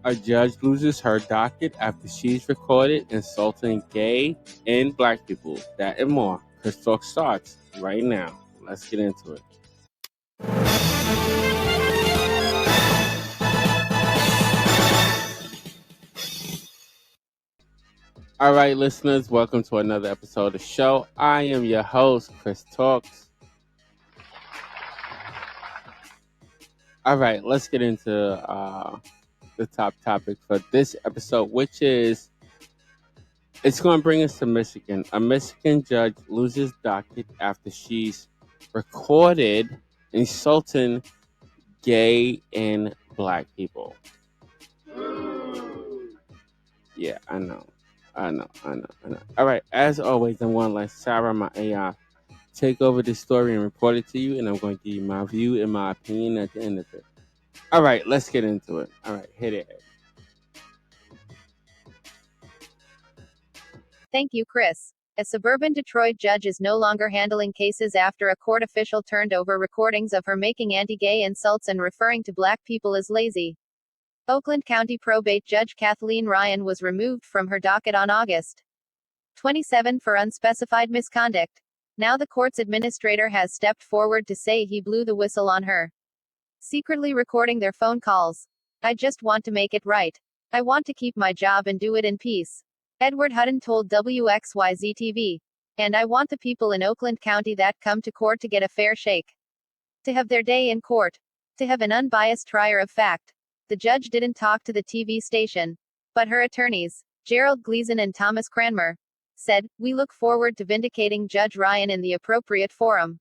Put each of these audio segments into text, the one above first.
A judge loses her docket after she's recorded insulting gay and black people. That and more. Chris Talk starts right now. Let's get into it. All right, listeners, welcome to another episode of the show. I am your host, Chris Talks. All right, let's get into the top topic for this episode, which is it's going to bring us to Michigan. A Michigan judge loses docket after she's recorded insulting gay and black people. Yeah, I know. All right, as always, I'm going to let Sarah, my AI, take over this story and report it to you, and I'm going to give you my view and my opinion at the end of it. All right, let's get into it. All right, hit it. Thank you, Chris. A suburban Detroit judge is no longer handling cases after a court official turned over recordings of her making anti-gay insults and referring to black people as lazy. Oakland County probate judge Kathleen Ryan was removed from her docket on August 27 for unspecified misconduct. Now the court's administrator has stepped forward to say he blew the whistle on her. Secretly recording their phone calls. I just want to make it right. I want to keep my job and do it in peace. Edward Hutton told WXYZ-TV. And I want the people in Oakland County that come to court to get a fair shake. To have their day in court. To have an unbiased trier of fact. The judge didn't talk to the TV station. But her attorneys, Gerald Gleason and Thomas Cranmer, said, "We look forward to vindicating Judge Ryan in the appropriate forum."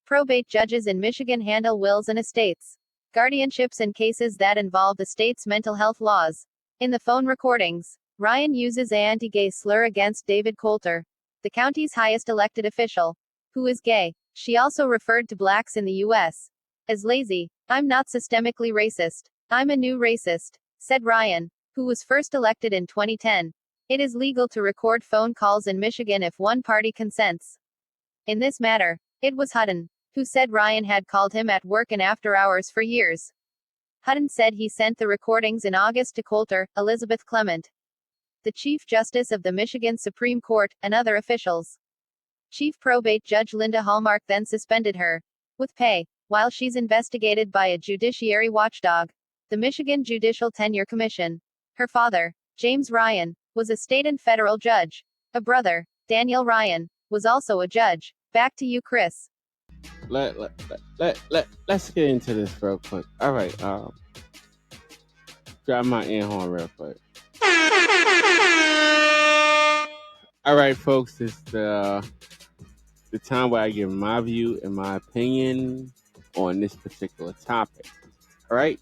Probate judges in Michigan handle wills and estates, guardianships and cases that involve the state's mental health laws. In the phone recordings, Ryan uses an anti-gay slur against David Coulter, the county's highest elected official, who is gay. She also referred to blacks in the U.S. as lazy. "I'm not systemically racist. I'm a new racist," said Ryan, who was first elected in 2010. It is legal to record phone calls in Michigan if one party consents. In this matter, it was Hutton who said Ryan had called him at work and after hours for years. Hutton said he sent the recordings in August to Coulter, Elizabeth Clement, the Chief Justice of the Michigan Supreme Court, and other officials. Chief Probate Judge Linda Hallmark then suspended her with pay while she's investigated by a judiciary watchdog, the Michigan Judicial Tenure Commission. Her father, James Ryan, was a state and federal judge. A brother, Daniel Ryan, was also a judge. Back to you, Chris. Let's get into this real quick. All right, grab my air horn real quick. All right, folks, this is the time where I give my view and my opinion on this particular topic. All right,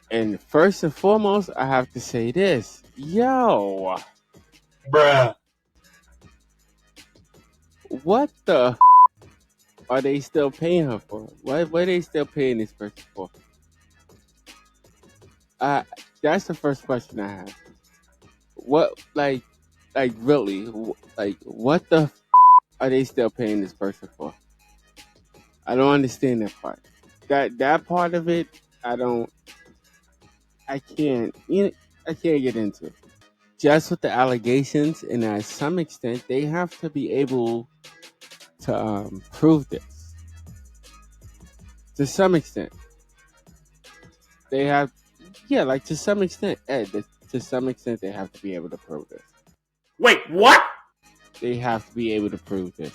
and first and foremost, I have to say this, yo, bruh, what the are they still paying her for? What are they still paying this person for? That's the first question I have. What, like really, what the are they still paying this person for? I don't understand that part. That part of it, I can't get into it. Just with the allegations, and at some extent, they have to be able to prove this. To some extent, they have, to some extent, to some extent, they have to be able to prove this. Wait, what? They have to be able to prove this.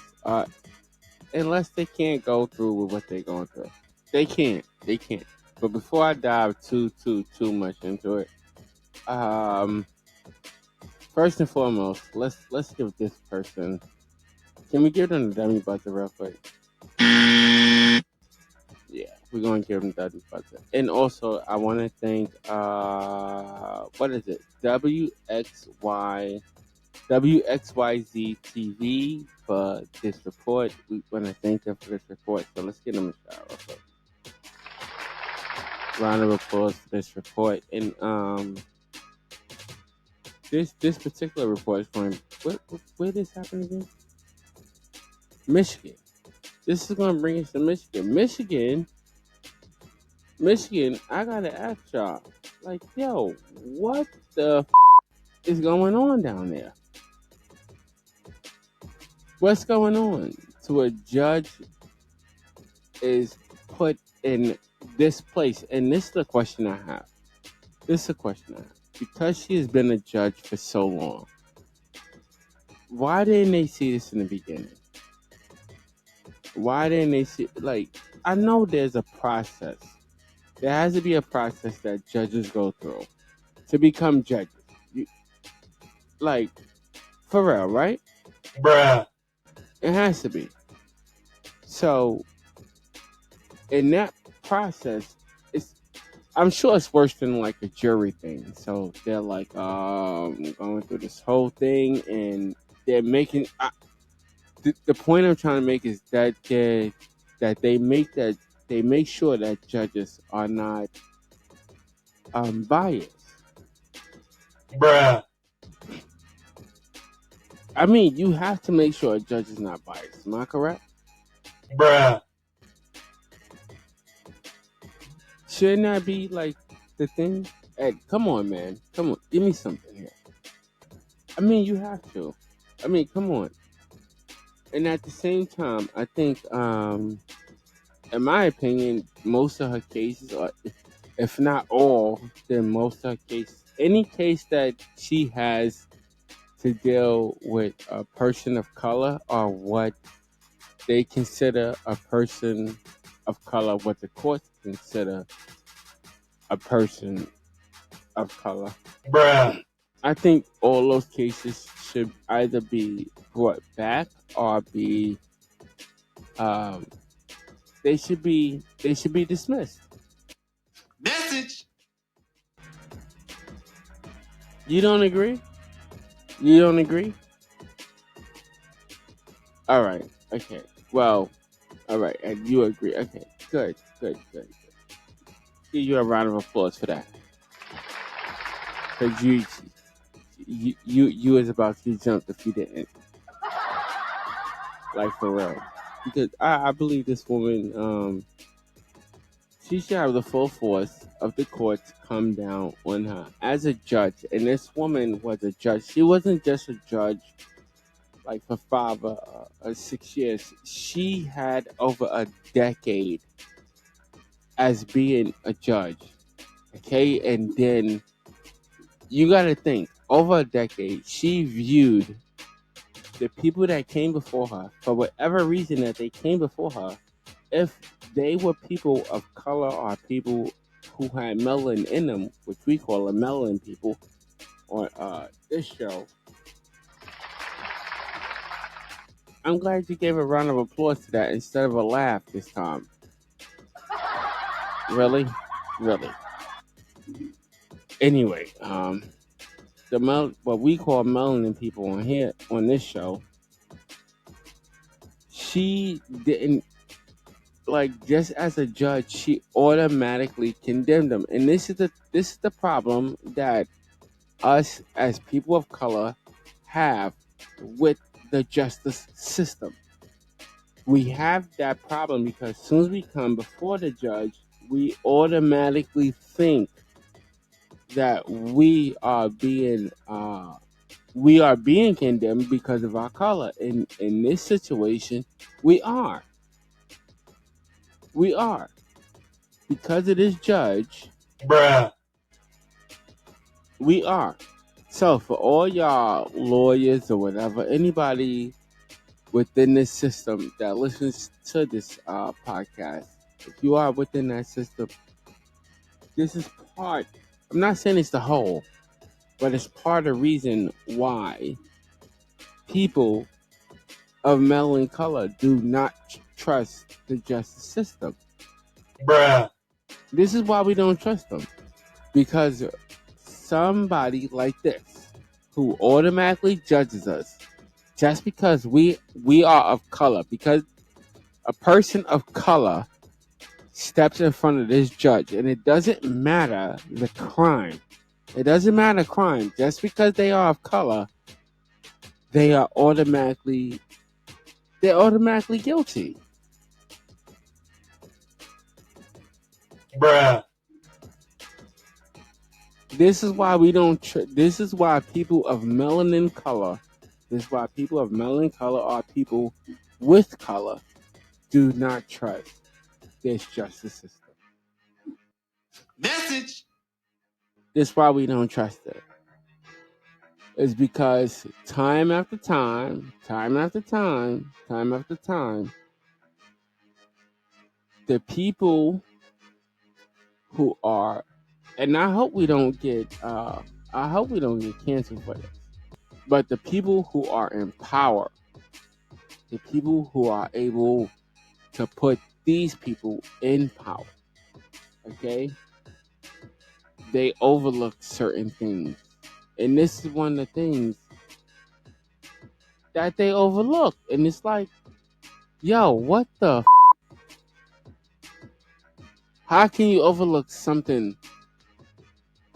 Unless they can't go through with what they're going through. They can't. But before I dive too much into it, first and foremost, let's give this person. Can we give them the dummy buzzer real quick? Yeah, we're gonna give them the dummy buzzer. And also, I want to thank what is it? WXYZ TV for this report. We want to thank them for this report. So let's give them a shout out. Also. Round of applause for this report. And this particular report is from where this happened again? Michigan. This is going to bring us to Michigan. Michigan Michigan, I gotta ask y'all, like, yo, what the is going on down there? What's going on? To a judge is put in this place, and this is the question I have. This is a question I have. Because she has been a judge for so long, why didn't they see this in the beginning? Why didn't they see, like, I know there's a process. There has to be a process that judges go through to become judges. You, like, for real, right? Bruh. It has to be. So, in that process, it's I'm sure it's worse than like a jury thing. So they're like going through this whole thing, and they're making. The point I'm trying to make is that they make sure that judges are not biased. Bruh. I mean, you have to make sure a judge is not biased. Am I correct? Bruh. Shouldn't that be like the thing? Ed, come on, man. Come on, give me something here. I mean, you have to. I mean, come on. And at the same time, I think, in my opinion, most of her cases, or if not all, then most of her cases, any case that she has to deal with a person of color, or what they consider a person of color, what the courts consider a person of color. Bruh. I think all those cases should either be brought back or be um, they should be dismissed. Message. You don't agree? You don't agree? All right. Okay. Well, all right. And you agree. Okay. Good. Good. Good. Give you a round of applause for that. Because you was about to get jumped if you didn't. Like, for real. Because I believe this woman, she should have the full force of the courts come down on her as a judge. And this woman was a judge. She wasn't just a judge like for 5 or 6 years. She had over a decade as being a judge. Okay, and then you got to think, over a decade, she viewed the people that came before her, for whatever reason that they came before her, if they were people of color or people who had melanin in them, which we call a melanin people on this show. I'm glad you gave a round of applause to that instead of a laugh this time. Really? Really? Anyway, what we call melanin people on here on this show, she didn't, like, just as a judge, she automatically condemned them. And this is the problem that us as people of color have with the justice system. We have that problem because as soon as we come before the judge, we automatically think that we are being condemned because of our color. In this situation, we are. We are. Because of this judge, Bruh. we are. So for all y'all lawyers or whatever, anybody within this system that listens to this podcast, if you are within that system, this is part. I'm not saying it's the whole, but it's part of the reason why people of melanin color do not trust the justice system. Bruh. This is why we don't trust them. Because somebody like this, who automatically judges us just because we are of color, because a person of color steps in front of this judge, and it doesn't matter the crime. It doesn't matter crime. Just because they are of color, they're automatically guilty. Bruh. This is why we don't. This is why people of melanin color. This is why people of melanin color or people with color do not trust this justice system. Message. This is why we don't trust it. It's because time after time, the people who are, and I hope we don't get canceled for this. But the people who are in power, the people who are able to put these people in power, okay, they overlook certain things. And this is one of the things that they overlook. And it's like, yo, what the? How can you overlook something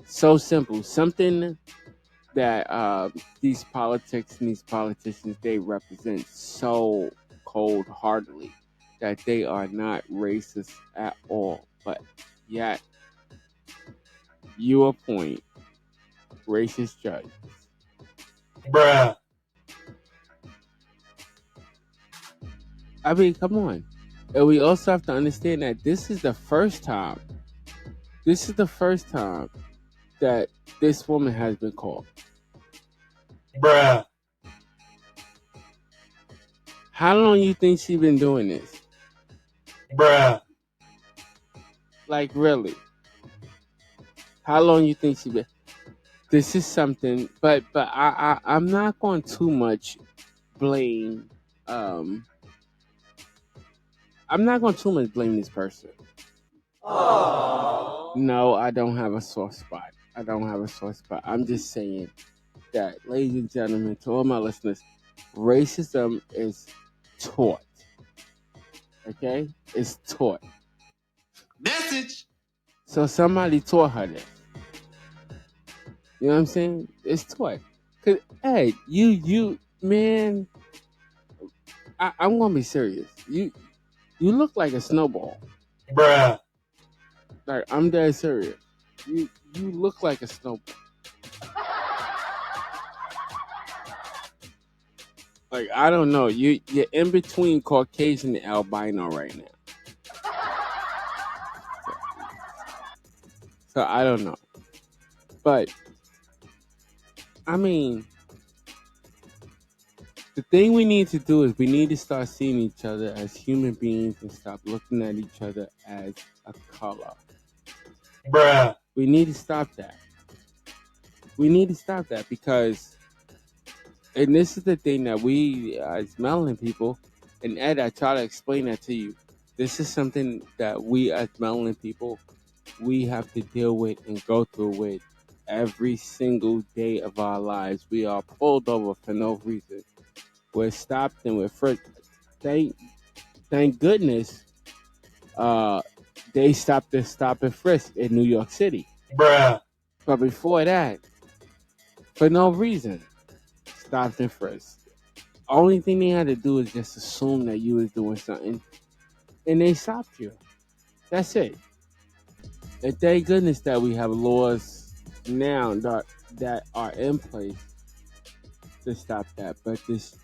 so simple? Something that these politics and these politicians, they represent so cold-heartedly that they are not racist at all. But yet, you appoint racist judges. Bruh. I mean, come on. And we also have to understand that this is the first time that this woman has been called. Bruh. How long you think she's been doing this? Bruh. Like, really? How long you think she been? This is something, but I'm not going too much blame. I'm not going to too much blame this person. Aww. No, I don't have a soft spot. I'm just saying that, ladies and gentlemen, to all my listeners, racism is taught. Okay? It's taught. Message. So somebody taught her this. You know what I'm saying? It's taught. Cause hey, man, I'm gonna be serious. You look like a snowball. Bruh. Like, I'm dead serious. You look like a snowball. Like, I don't know. You're in between Caucasian and albino right now. So I don't know. But I mean, the thing we need to do is we need to start seeing each other as human beings and stop looking at each other as a color. Bruh. We need to stop that. Because, and this is the thing that we as melanin people, and Ed, I try to explain that to you. This is something that we as melanin people, we have to deal with and go through with every single day of our lives. We are pulled over for no reason. We're stopped and we're frisked. Thank goodness they stopped the stop and frisk in New York City. Bruh. But before that, for no reason, stopped and frisked. Only thing they had to do is just assume that you was doing something, and they stopped you. That's it. And thank goodness that we have laws now that are in place to stop that. But this,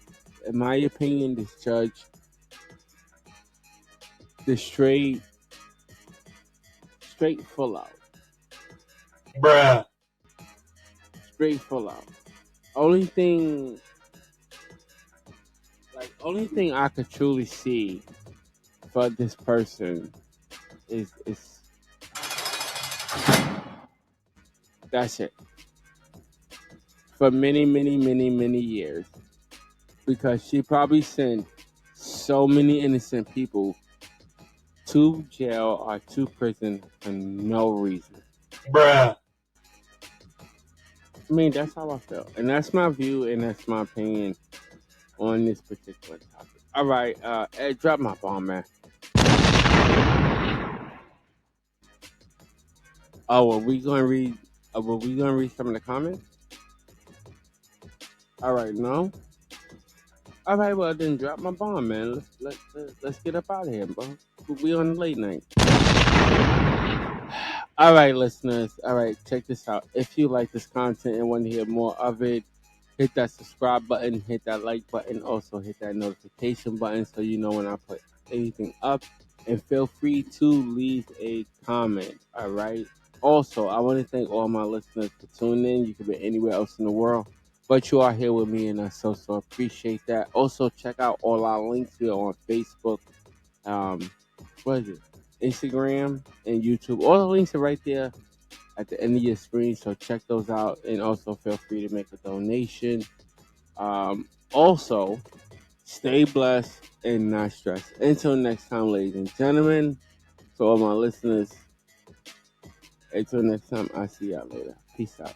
in my opinion, this judge, the straight full out. Bruh. Straight full out. Only thing I could truly see for this person is that's it. For many, many, many, many years. Because she probably sent so many innocent people to jail or to prison for no reason. Bruh. I mean, that's how I feel. And that's my view and that's my opinion on this particular topic. All right, Ed, drop my bomb, man. Oh, are we gonna read some of the comments? All right, no. All right, well then drop my bomb, man. Let's get up out of here, bro. We on the late night. All right, listeners. All right, check this out. If you like this content and want to hear more of it, hit that subscribe button, hit that like button, also hit that notification button so you know when I put anything up. And feel free to leave a comment. All right. Also, I want to thank all my listeners for tuning in. You could be anywhere else in the world, but you are here with me, and I so appreciate that. Also, check out all our links here on Facebook. Um, what is it? Instagram and YouTube. All the links are right there at the end of your screen, so check those out. And also feel free to make a donation. Also, stay blessed and not stressed. Until next time, ladies and gentlemen, to all my listeners, until next time, I'll see y'all later. Peace out.